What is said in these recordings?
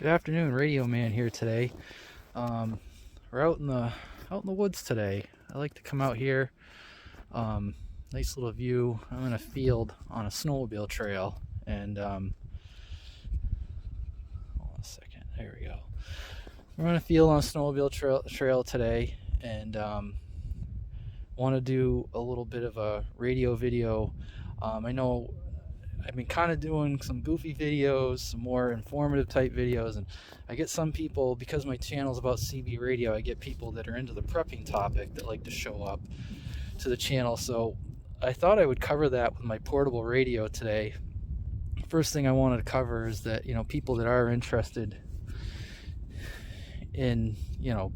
Good afternoon, Radio Man here today. We're out in the woods today. I like to come out here. Nice little view. I'm in a field on a snowmobile trail, and hold on a second. There we go. We're on a field on a snowmobile trail today, and want to do a little bit of a radio video. I know I've been kind of doing some goofy videos, some more informative type videos, and I get some people, because my channel is about CB radio, I get people that are into the prepping topic that like to show up to the channel. So I thought I would cover that with my portable radio today. First thing I wanted to cover is that, people that are interested in,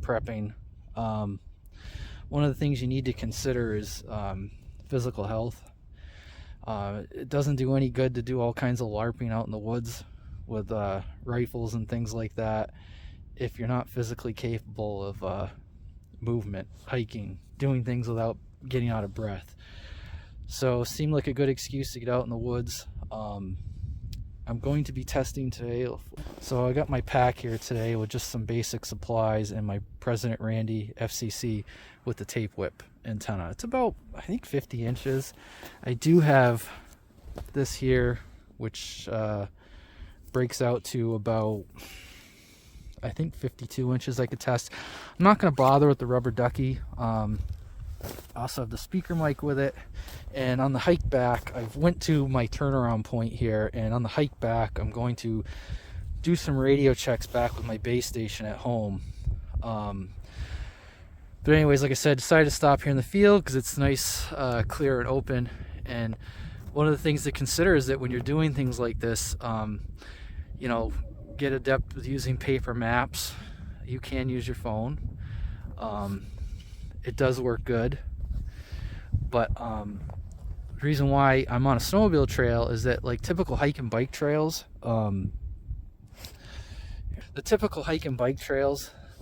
prepping, one of the things you need to consider is physical health. It doesn't do any good to do all kinds of LARPing out in the woods with rifles and things like that if you're not physically capable of movement, hiking, doing things without getting out of breath. So it seemed like a good excuse to get out in the woods. I'm going to be testing today. So I got my pack here today with just some basic supplies and my President Randy FCC with the tape whip antenna. It's about, I think, 50 inches. I do have this here, which breaks out to about, I think, 52 inches I could test. I'm not going to bother with the rubber ducky. I also have the speaker mic with it, and on the hike back I went to my turnaround point here, and on the hike back I'm going to do some radio checks back with my base station at home. But anyways, like I said, decided to stop here in the field because it's nice, clear and open. And one of the things to consider is that when you're doing things like this, get adept with using paper maps. You can use your phone. It does work good, but the reason why I'm on a snowmobile trail is that, like typical hike and bike trails,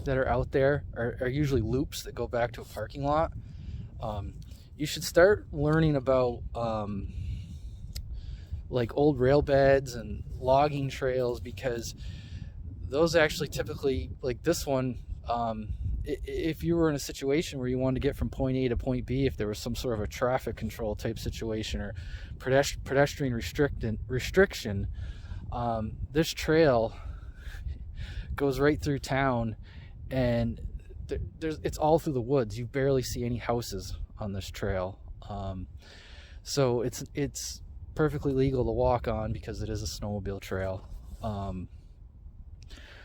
that are out there are usually loops that go back to a parking lot. You should start learning about like old rail beds and logging trails, because those actually typically, like this one, if you were in a situation where you wanted to get from point A to point B, if there was some sort of a traffic control type situation or pedestrian restriction, this trail goes right through town, and it's all through the woods. You barely see any houses on this trail, so it's perfectly legal to walk on because it is a snowmobile trail.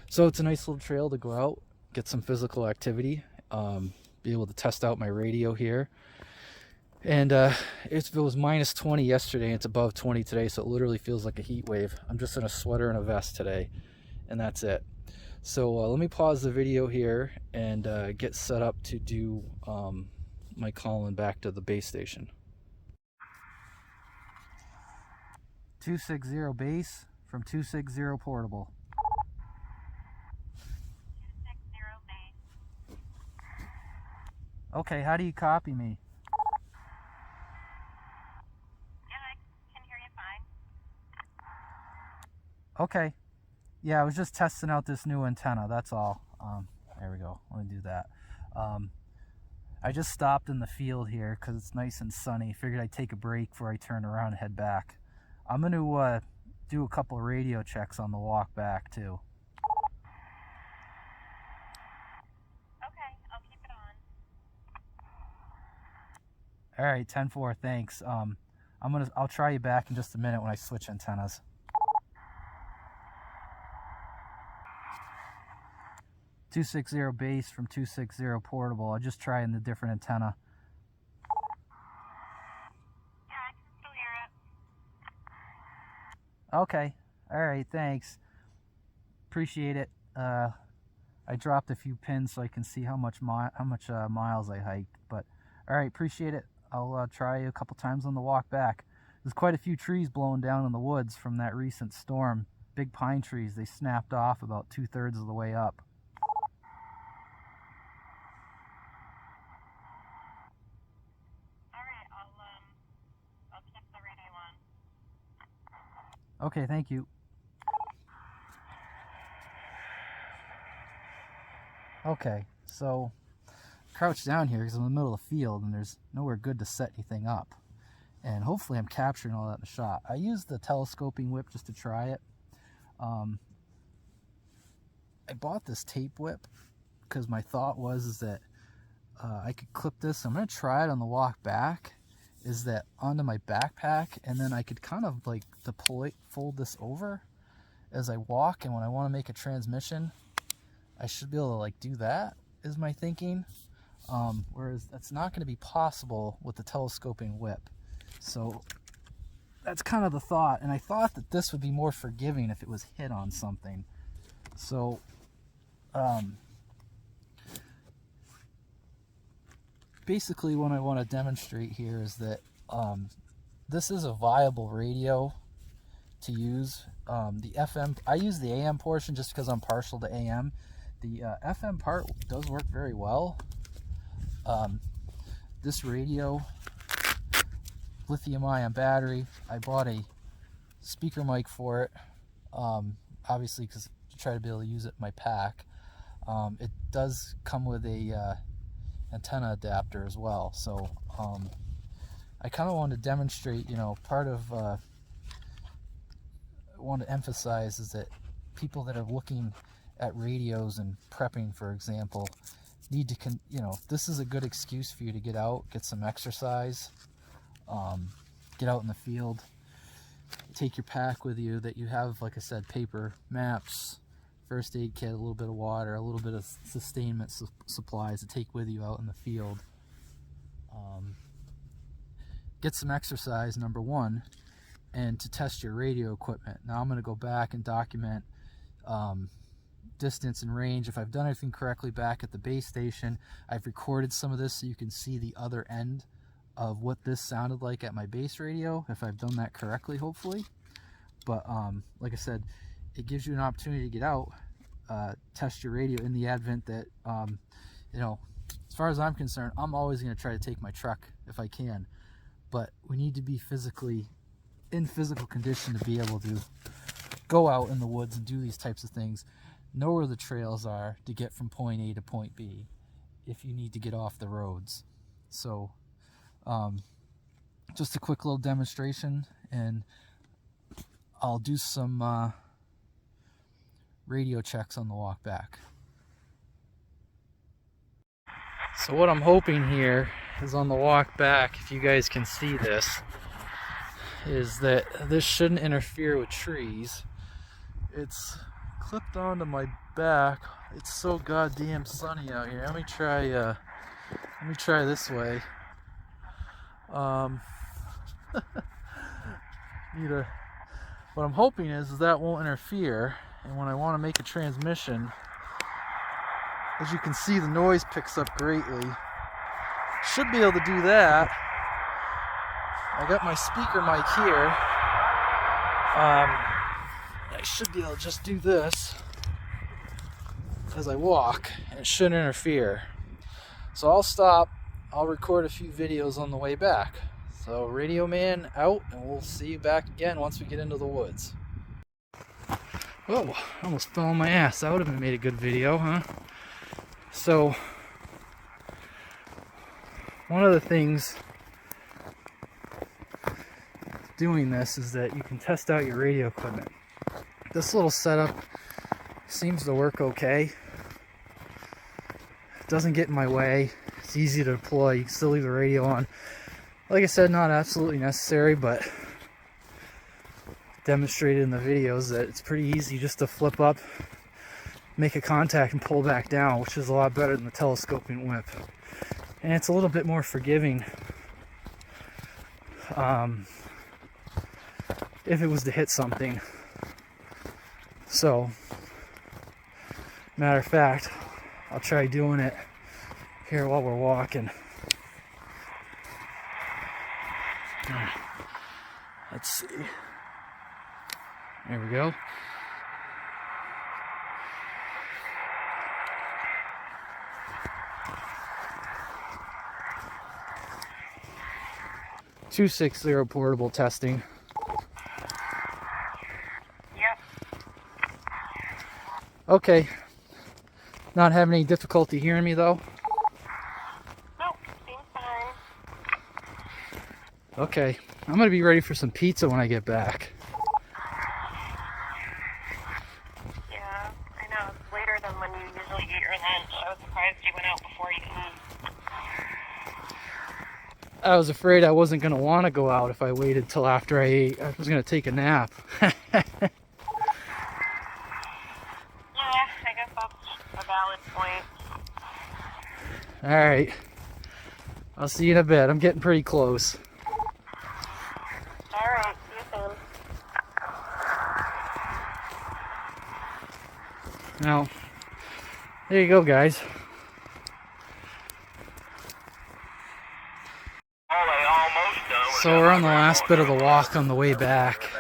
So it's a nice little trail to go out, get some physical activity, be able to test out my radio here. And it was minus 20 yesterday, and it's above 20 today, so it literally feels like a heat wave. I'm just in a sweater and a vest today, and that's it. So let me pause the video here and get set up to do my calling back to the base station. 260 base from 260 portable. Okay, how do you copy me? Yeah, I can hear you fine. Okay. Yeah, I was just testing out this new antenna, that's all. There we go. Let me do that. I just stopped in the field here because it's nice and sunny. Figured I'd take a break before I turn around and head back. I'm going to do a couple of radio checks on the walk back, too. Okay, I'll keep it on. All right, 10-4, thanks. I'll try you back in just a minute when I switch antennas. .260 base from 260 portable. I'll just try in the different antenna. Yeah, I can still hear it. Okay. All right, thanks. Appreciate it. I dropped a few pins so I can see how much miles I hiked. But all right, appreciate it. I'll try a couple times on the walk back. There's quite a few trees blown down in the woods from that recent storm. Big pine trees. They snapped off about 2/3 of the way up. All right, I'll keep the radio on. Okay, thank you. Okay, so crouch down here because I'm in the middle of the field and there's nowhere good to set anything up. And hopefully I'm capturing all that in the shot. I used the telescoping whip just to try it. I bought this tape whip because my thought was that I could clip this. I'm going to try it on the walk back, is that onto my backpack, and then I could kind of like fold this over as I walk, and when I want to make a transmission, I should be able to like do that, is my thinking. Whereas that's not going to be possible with the telescoping whip. So that's kind of the thought, and I thought that this would be more forgiving if it was hit on something. So basically what I want to demonstrate here is that this is a viable radio to use. The FM, I use the AM portion just because I'm partial to AM. The FM part does work very well. This radio, lithium ion battery, I bought a speaker mic for it, obviously because to try to be able to use it in my pack. It does come with a antenna adapter as well, so I kind of want to demonstrate, you know, part of I want to emphasize is that people that are looking at radios and prepping, for example, need to you know, this is a good excuse for you to get out, get some exercise, get out in the field, take your pack with you that you have, like I said, paper, maps, first aid kit, a little bit of water, a little bit of sustainment supplies to take with you out in the field. Get some exercise, number one, and to test your radio equipment. Now I'm going to go back and document distance and range. If I've done everything correctly back at the base station, I've recorded some of this so you can see the other end of what this sounded like at my base radio, if I've done that correctly, hopefully. But like I said, it gives you an opportunity to get out, test your radio in the advent that, you know, as far as I'm concerned, I'm always going to try to take my truck if I can. But we need to be in physical condition to be able to go out in the woods and do these types of things, know where the trails are to get from point A to point B if you need to get off the roads. So just a quick little demonstration, and I'll do some radio checks on the walk back. So what I'm hoping here is on the walk back, if you guys can see this, is that this shouldn't interfere with trees. It's clipped onto my back. It's so goddamn sunny out here. Let me try this way. What I'm hoping is that won't interfere, and when I want to make a transmission, as you can see, the noise picks up greatly. Should be able to do that. I got my speaker mic here. I should be able to just do this as I walk, and it shouldn't interfere. So I'll stop. I'll record a few videos on the way back. So Radio Man out, and we'll see you back again once we get into the woods. Whoa, I almost fell on my ass. That would have made a good video, huh? So, one of the things doing this is that you can test out your radio equipment. This little setup seems to work okay. It doesn't get in my way. It's easy to deploy. You can still leave the radio on. Like I said, not absolutely necessary, but demonstrated in the videos that it's pretty easy just to flip up, make a contact, and pull back down, which is a lot better than the telescoping whip. And it's a little bit more forgiving if it was to hit something. So, matter of fact, I'll try doing it here while we're walking. Let's see. There we go. .260 portable testing. Yep. Okay. Not having any difficulty hearing me though? Nope, seems fine. Okay, I'm gonna be ready for some pizza when I get back. Yeah, I know. It's later than when you usually eat your lunch. I was surprised you went out before you eat. I was afraid I wasn't gonna want to go out if I waited till after I ate. I was gonna take a nap. Yeah, I guess that's a valid point. Alright, I'll see you in a bit. I'm getting pretty close. Alright, see you soon. Now, there you go, guys. So we're on the last bit of the walk on the way back.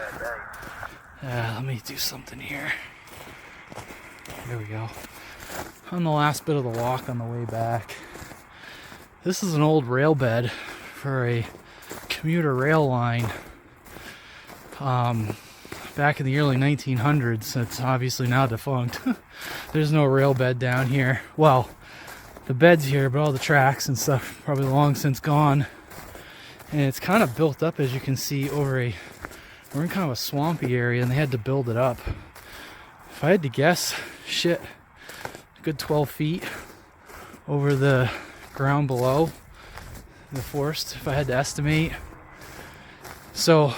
Let me do something here. There we go. On the last bit of the walk on the way back. This is an old rail bed for a commuter rail line. Back in the early 1900s. It's obviously now defunct. There's no rail bed down here. Well, the bed's here, but all the tracks and stuff probably long since gone. And it's kind of built up, as you can see, we're in kind of a swampy area, and they had to build it up. If I had to guess, a good 12 feet over the ground below the forest, if I had to estimate. So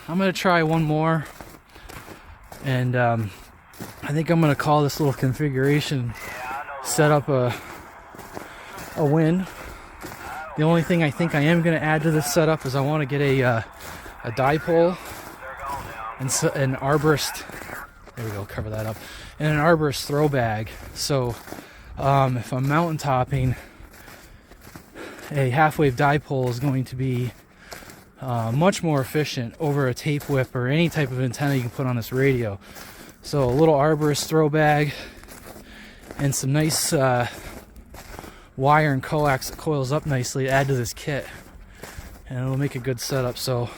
I'm gonna try one more, and I think I'm gonna call this little configuration set up a win. The only thing I think I am going to add to this setup is I want to get a dipole and an arborist. There we go, cover that up. And an arborist throw bag. So if I'm mountain topping, a half-wave dipole is going to be much more efficient over a tape whip or any type of antenna you can put on this radio. So a little arborist throw bag and some nice wire and coax that coils up nicely to add to this kit, and it'll make a good setup. So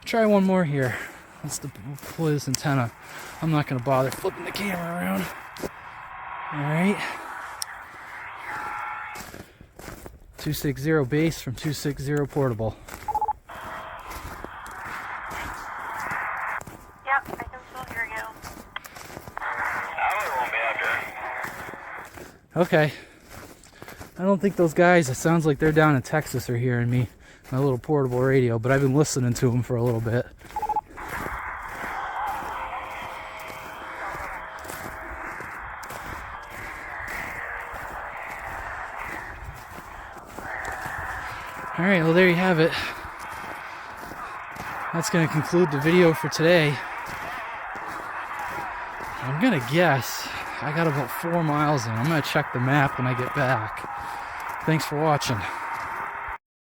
try one more here. Let's deploy this antenna. I'm not going to bother flipping the camera around. Alright, 260 base from 260 portable. Yep, I can still hear you. Okay. I don't think those guys, it sounds like they're down in Texas, are hearing me, my little portable radio, but I've been listening to them for a little bit. Alright, well there you have it. That's going to conclude the video for today. I'm going to guess I got about 4 miles in. I'm going to check the map when I get back. Thanks for watching.